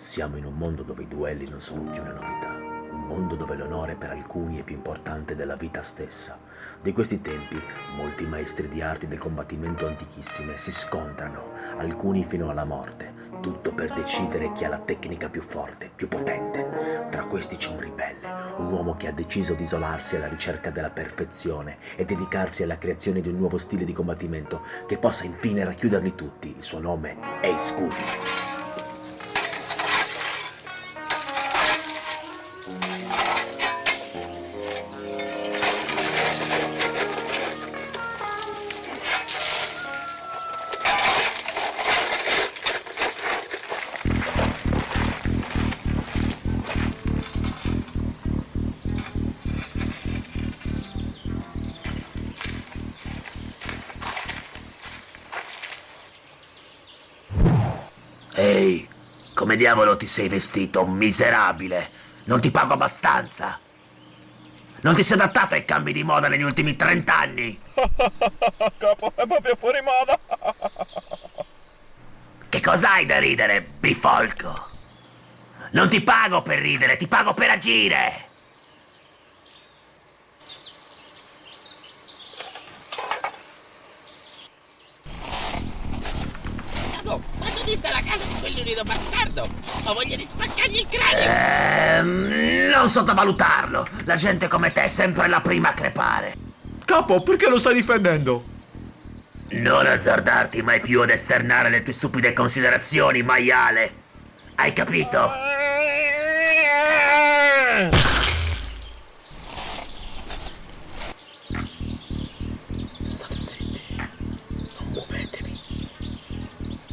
Siamo in un mondo dove i duelli non sono più una novità, un mondo dove l'onore per alcuni è più importante della vita stessa. Di questi tempi, molti maestri di arti del combattimento antichissime si scontrano, alcuni fino alla morte, tutto per decidere chi ha la tecnica più forte, più potente. Tra questi c'è un ribelle, un uomo che ha deciso di isolarsi alla ricerca della perfezione e dedicarsi alla creazione di un nuovo stile di combattimento che possa infine racchiuderli tutti. Il suo nome è Iscuti. Ehi, come diavolo ti sei vestito, miserabile? Non ti pago abbastanza? Non ti sei adattato ai cambi di moda negli ultimi 30 anni? Capo, è proprio fuori moda. Che cos'hai da ridere, bifolco? Non ti pago per ridere, ti pago per agire! Quando dista la casa di quell'unico bastardo? Ho voglia di spaccargli il cranio! Non sottovalutarlo. La gente come te è sempre la prima a crepare. Capo, perché lo stai difendendo? Non azzardarti mai più ad esternare le tue stupide considerazioni, maiale. Hai capito?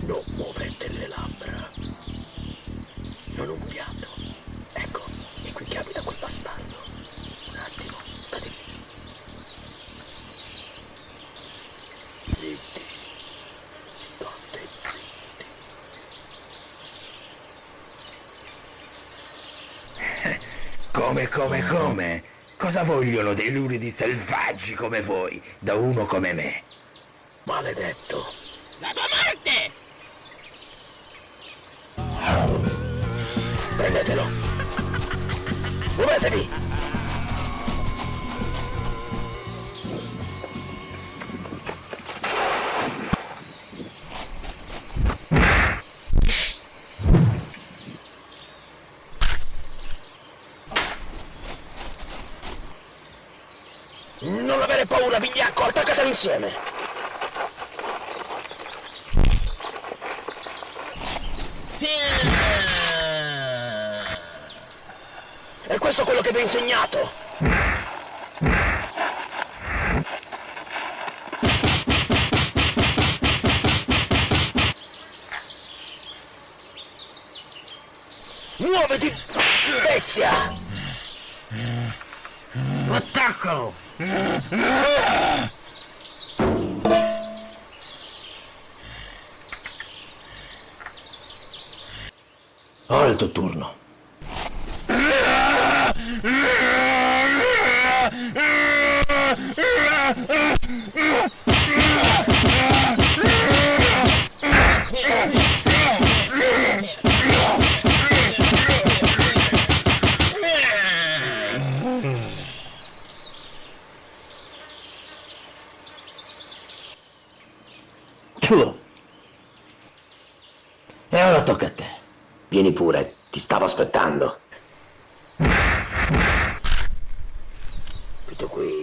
Non muovete le labbra. Non un piatto. Ecco, è qui che abita quel bastardo. Un attimo, state zitti. Zitti. State zitti. Come? Cosa vogliono dei luridi selvaggi come voi, da uno come me? Maledetto. La tua morte! Prendetelo! Muovetevi! Non avere paura, vigliacco! Attaccateli insieme! È questo quello che vi ho insegnato? Muoviti, bestia! Attacco! Ora è il tuo turno. E ora tocca a te. Vieni pure, ti stavo aspettando. Tutto qui.